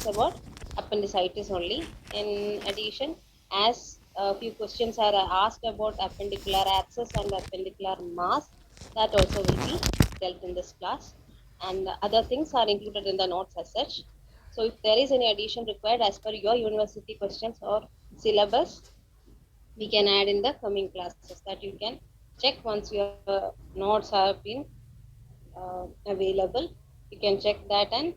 about appendicitis only. In addition, as a few questions are asked about appendicular abscess and appendicular mass, that also will be dealt in this class. And other things are included in the notes as such. So if there is any addition required as per your university questions or syllabus, we can add in the coming classes, that you can check once your notes have been available. You can check that, and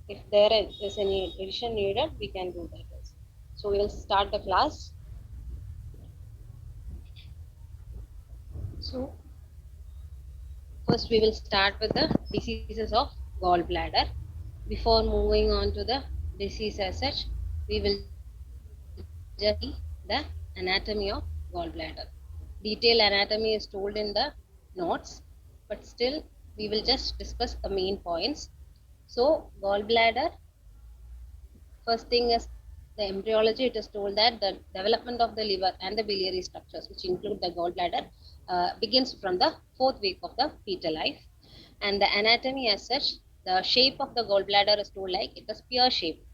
if there is any addition needed, we can do that also. So we will start the class. So first we will start with the diseases of gallbladder. Before moving on to the disease as such, we will just see the anatomy of gallbladder. Detailed anatomy is told in the notes, but still we will just discuss the main points. So gallbladder, first thing is the embryology. It is told that the development of the liver and the biliary structures, which include the gallbladder, begins from the fourth week of the fetal life. And the anatomy as such, the shape of the gallbladder is told like it is spear shape,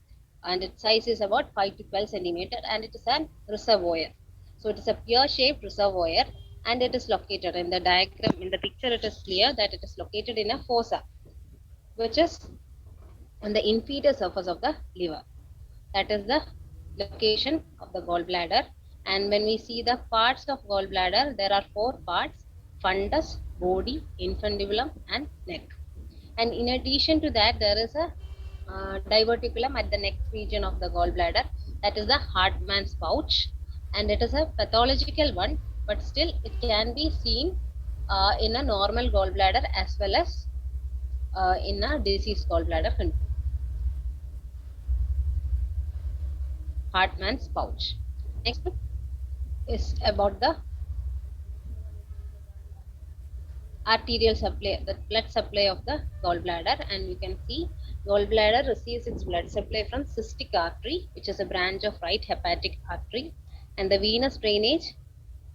and its size is about 5 to 12 centimeter, and it is an reservoir. So it is a pear shaped reservoir, and it is located in the diagram. In the picture, it is clear that it is located in a fossa, which is on the inferior surface of the liver. That is the location of the gallbladder. And when we see the parts of gallbladder, there are four parts: fundus, body, infundibulum, and neck. And in addition to that, there is a diverticulum at the neck region of the gallbladder. That is the Hartmann's pouch, and it is a pathological one, but still it can be seen in a normal gallbladder as well as in a diseased gallbladder condition. Hartmann's pouch. Next is about the arterial supply, the blood supply of the gallbladder, and you can see gallbladder receives its blood supply from cystic artery, which is a branch of right hepatic artery, and the venous drainage.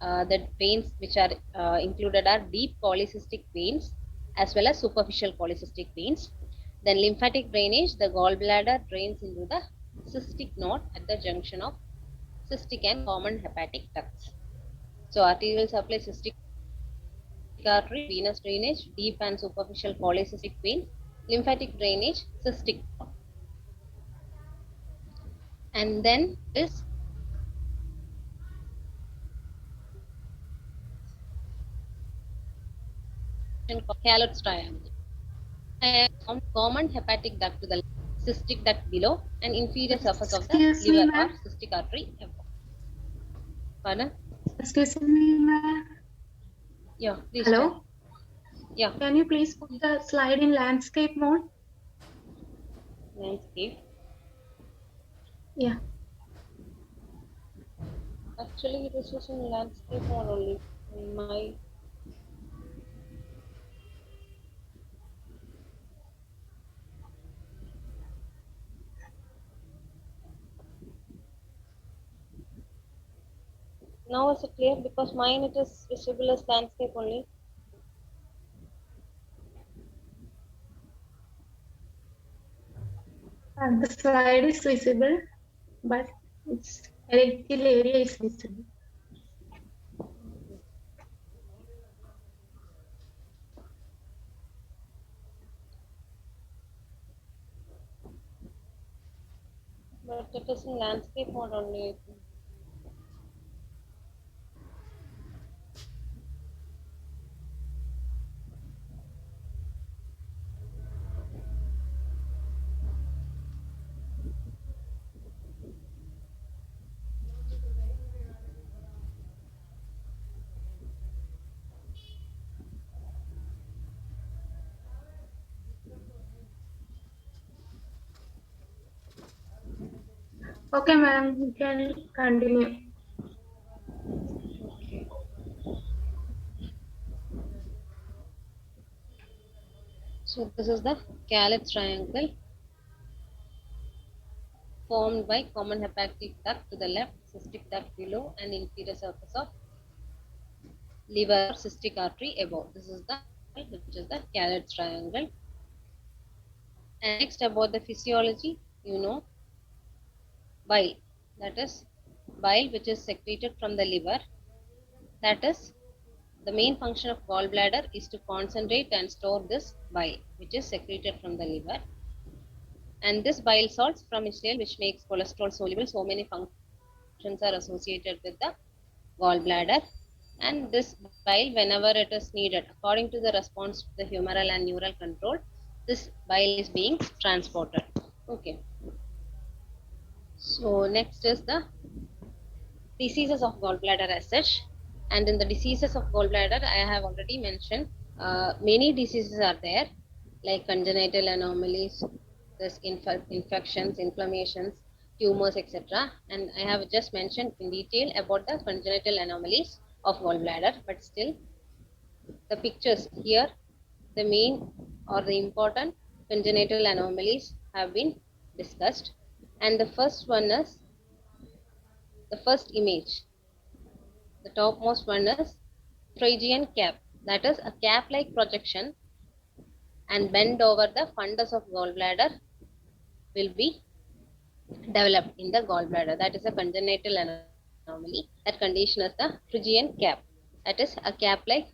The veins which are included are deep polycystic veins as well as superficial polycystic veins. Then lymphatic drainage, the gallbladder drains into the cystic node at the junction of cystic and common hepatic ducts. So arterial supply, cystic artery, venous drainage, deep and superficial polycystic vein, lymphatic drainage, cystic. And then is Calot's triangle. Common hepatic duct to the left, cystic duct below, and inferior surface of the Excuse me, liver or ma'am. cystic artery above. Pardon? Excuse me, ma'am. Yeah, please tell. Hello. Yeah, Can you please put the slide in landscape mode? landscape. Yeah. Actually, this is in landscape mode only. In my now is it clear? Because mine it is visible as landscape only. The slide is visible, but its erectile area is visible. But it is in landscape mode only. Okay, ma'am. You can continue. Okay. So this is the Caliph triangle formed by common hepatic duct to the left, cystic duct below, and inferior surface of liver cystic artery above. This is the which is the Caliph triangle. And next about the physiology. you know, bile. That is bile which is secreted from the liver. That is the main function of gallbladder is to concentrate and store this bile which is secreted from the liver. And this bile salts from HDL which makes cholesterol soluble. So many functions are associated with the gallbladder. And this bile, whenever it is needed, according to the response to the humoral and neural control, this bile is being transported. Okay. So next is the diseases of gallbladder as such. And in the diseases of gallbladder, I have already mentioned many diseases are there, like congenital anomalies, this infections, inflammations, tumors, etc. And I have just mentioned in detail about the congenital anomalies of gallbladder, but still the pictures here, the main or the important congenital anomalies have been discussed. And the first one is the first image. The topmost one is Phrygian cap, that is a cap-like projection and bend over the fundus of gallbladder will be developed in the gallbladder. That is a congenital anomaly. That condition is the Phrygian cap. That is a cap-like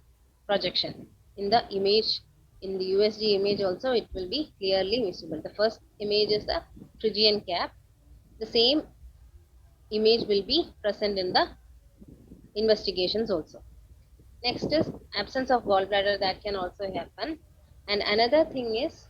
projection. In the image, in the USG image also, it will be clearly visible. The first image is the Phrygian cap. The same image will be present in the investigations also. Next is absence of gallbladder, that can also happen. And another thing is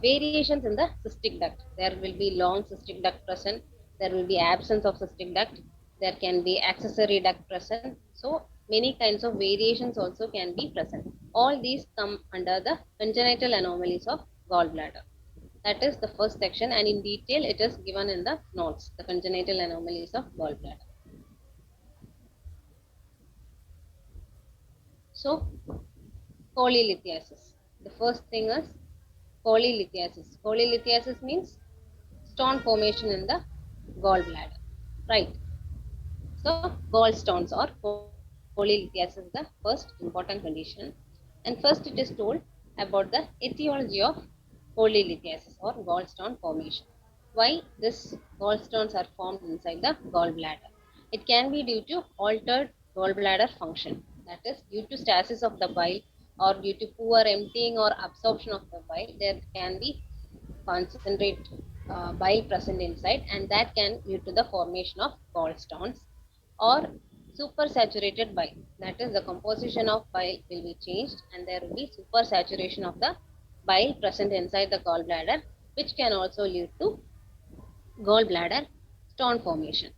variations in the cystic duct. There will be long cystic duct present. There will be absence of cystic duct. There can be accessory duct present. So many kinds of variations also can be present. All these come under the congenital anomalies of gallbladder. That is the first section, and in detail it is given in the notes, the congenital anomalies of gallbladder. So polylithiasis. The first thing is polylithiasis. Polylithiasis means stone formation in the gallbladder, right? So gallstones or polylithiasis is the first important condition. And first it is told about the etiology of polylithiasis or gallstone formation. Why this gallstones are formed inside the gallbladder? It can be due to altered gallbladder function, that is due to stasis of the bile or due to poor emptying or absorption of the bile. There can be concentrate bile present inside, and that can lead to the formation of gallstones. Or supersaturated bile, that is the composition of bile will be changed and there will be supersaturation of the bile present inside the gallbladder, which can also lead to gallbladder stone formation.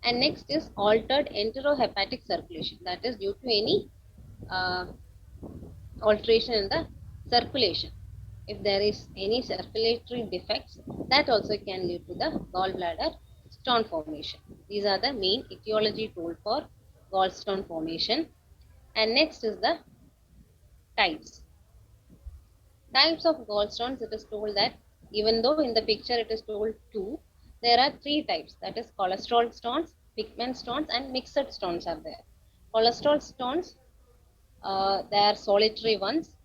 And next is altered enterohepatic circulation, that is due to any uh, alteration in the circulation. If there is any circulatory defects, that also can lead to the gallbladder stone formation. These are the main etiology tool for gallstone formation. And next is the types. Types of gallstones, it is told that even though in the picture it is told two, there are three types, that is cholesterol stones, pigment stones, and mixed stones are there. Cholesterol stones, they are solitary ones,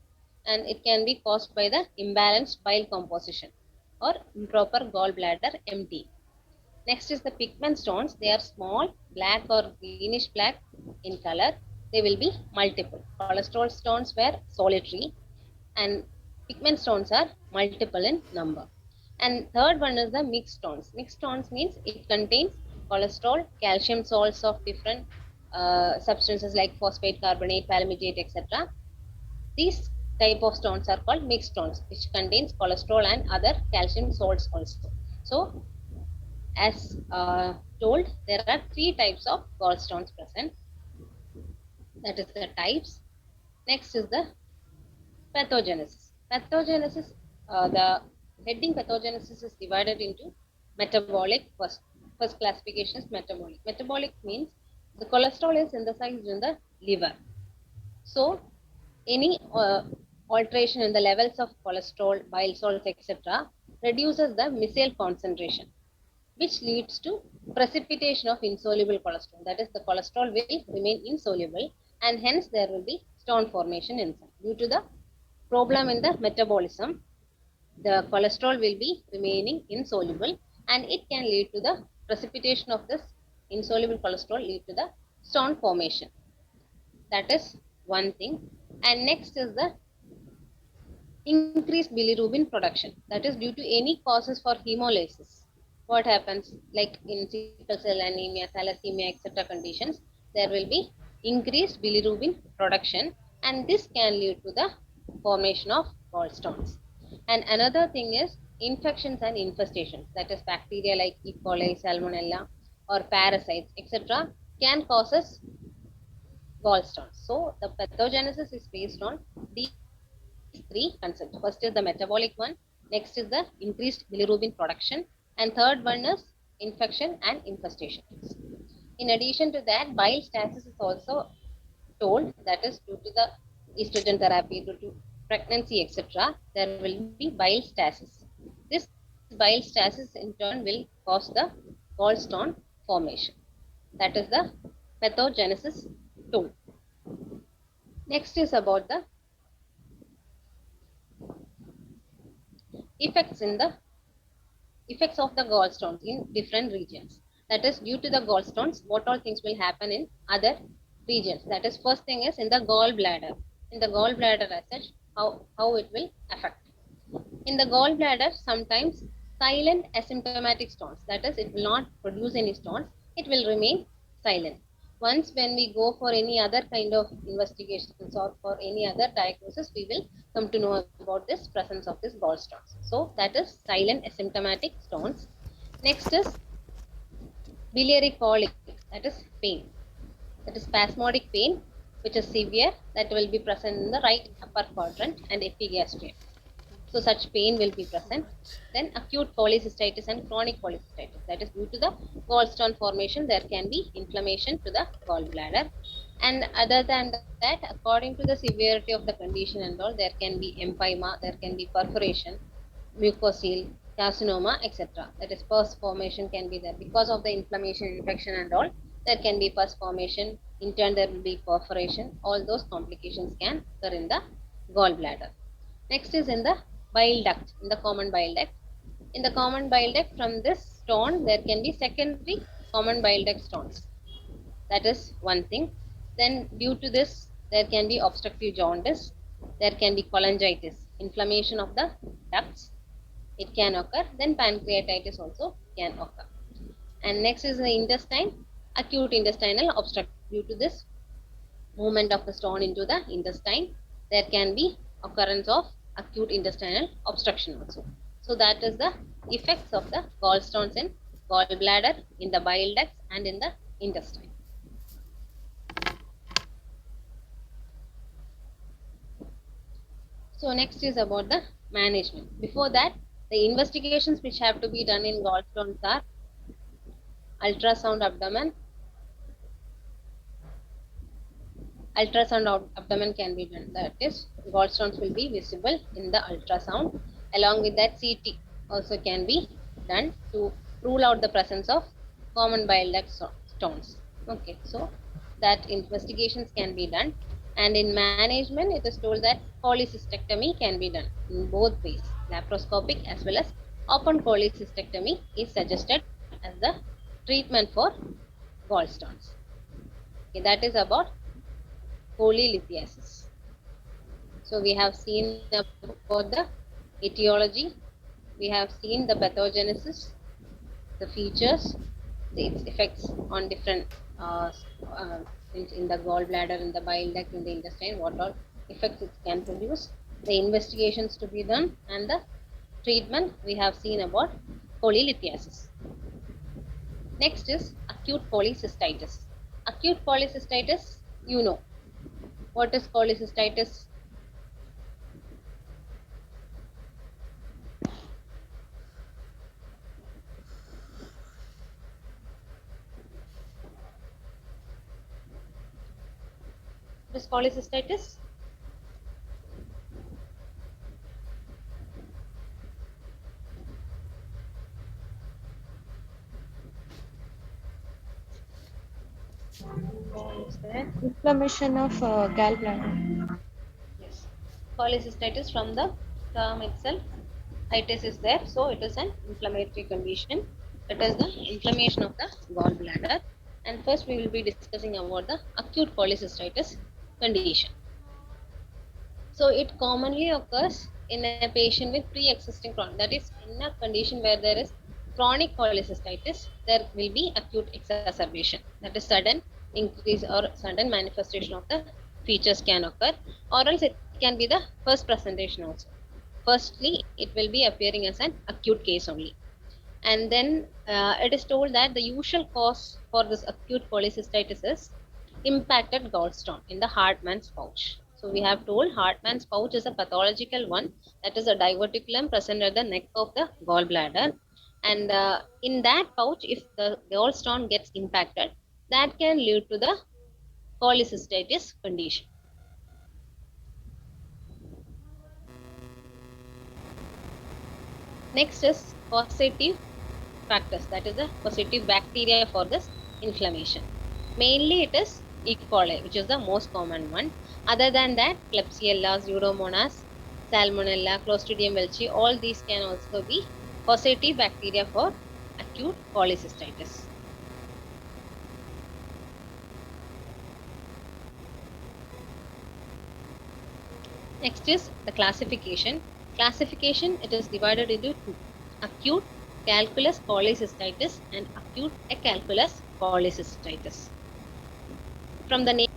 and it can be caused by the imbalanced bile composition or improper gallbladder empty. Next is the pigment stones. They are small, black or greenish black in color. They will be multiple. Cholesterol stones were solitary, and pigment stones are multiple in number. And third one is the mixed stones. Mixed stones means it contains cholesterol, calcium salts of different substances like phosphate, carbonate, palmitate, etc. These type of stones are called mixed stones, which contains cholesterol and other calcium salts also. So as told, there are three types of gallstones present. That is the types. Next is the pathogenesis. Pathogenesis, the heading pathogenesis is divided into metabolic. First classification is metabolic. Metabolic means the cholesterol is synthesized in the liver. So any alteration in the levels of cholesterol, bile salts, etc., reduces the micelle concentration, which leads to precipitation of insoluble cholesterol. That is, the cholesterol will remain insoluble, and hence there will be stone formation inside due to the problem in the metabolism. the cholesterol will be remaining insoluble, and it can lead to the precipitation of this insoluble cholesterol lead to the stone formation. That is one thing. And next is the increased bilirubin production. That is due to any causes for hemolysis. What happens, like in sickle cell anemia, thalassemia, etc. conditions, there will be increased bilirubin production, and this can lead to the formation of gallstones. And another thing is infections and infestations. That is bacteria like E. coli, salmonella, or parasites, etc. can causes gallstones. So the pathogenesis is based on these three concepts. First is the metabolic one, next is the increased bilirubin production, and third one is infection and infestations. In addition to that, bile stasis is also told, that is due to the estrogen therapy, due to pregnancy, etc. There will be bile stasis. This bile stasis in turn will cause the gallstone formation. That is the pathogenesis tool. Next is about the effects in the effects of the gallstones in different regions. That is due to the gallstones, what all things will happen in other regions. That is first thing is in the gallbladder. In the gallbladder as such, how it will affect. In the gallbladder, sometimes silent asymptomatic stones, that is, it will not produce any stones, it will remain silent. Once when we go for any other kind of investigations or for any other diagnosis, we will come to know about this presence of this gallstones. So that is silent asymptomatic stones. Next is biliary colic, that is pain. That is spasmodic pain, which is severe, that will be present in the right upper quadrant and epigastrium. So such pain will be present. Then acute cholecystitis and chronic cholecystitis. That is due to the gallstone formation, there can be inflammation to the gallbladder. And other than that, according to the severity of the condition and all, there can be empyema, there can be perforation, mucocele, carcinoma, etc. That is pus formation can be there. Because of the inflammation, infection and all, there can be pus formation, in turn there will be perforation. All those complications can occur in the gallbladder. Next is in the bile duct, in the common bile duct. In the common bile duct, from this stone, there can be secondary common bile duct stones. That is one thing. Then due to this, there can be obstructive jaundice, there can be cholangitis, inflammation of the ducts, it can occur. Then pancreatitis also can occur. And next is the intestine, acute intestinal obstruction. Due to this movement of the stone into the intestine, there can be occurrence of acute intestinal obstruction also. So that is the effects of the gallstones in gallbladder, in the bile ducts, and in the intestine. So next is about the management. Before that, the investigations which have to be done in gallstones are ultrasound abdomen. Ultrasound abdomen can be done. That is, gallstones will be visible in the ultrasound. Along with that, CT also can be done to rule out the presence of common bile duct stones. Okay, so that investigations can be done. And in management, it is told that cholecystectomy can be done in both ways, laparoscopic as well as open cholecystectomy is suggested as the treatment for gallstones. Okay, that is about cholelithiasis. So we have seen about the etiology, we have seen the pathogenesis, the features, its effects on different in the gallbladder, in the bile duct, in the intestine, what all effects it can produce, the investigations to be done, and the treatment we have seen about cholelithiasis. Next is acute cholecystitis. Acute cholecystitis, you know. What is cholecystitis? What is cholecystitis? Inflammation of gallbladder. Yes. Cholecystitis from the term itself, Itis is there, so it is an inflammatory condition. It is the inflammation of the gallbladder. And first, we will be discussing about the acute cholecystitis condition. So, it commonly occurs in a patient with pre-existing chronic. That is, in a condition where there is chronic cholecystitis, there will be acute exacerbation. That is, sudden increase or sudden manifestation of the features can occur, or else it can be the first presentation also. Firstly, it will be appearing as an acute case only. And then it is told that the usual cause for this acute cholecystitis is impacted gallstone in the Hartmann's pouch. So we have told Hartmann's pouch is a pathological one, that is a diverticulum present at the neck of the gallbladder. And in that pouch, if the gallstone gets impacted, that can lead to the cholecystitis condition. Next is causative factors, that is the causative bacteria for this inflammation. Mainly it is E. coli, which is the most common one. Other than that, Klebsiella, Pseudomonas, Salmonella, Clostridium welchi, all these can also be causative bacteria for acute cholecystitis. Next is the classification. Classification, it is divided into two: acute calculus cholecystitis and acute acalculous cholecystitis. From the name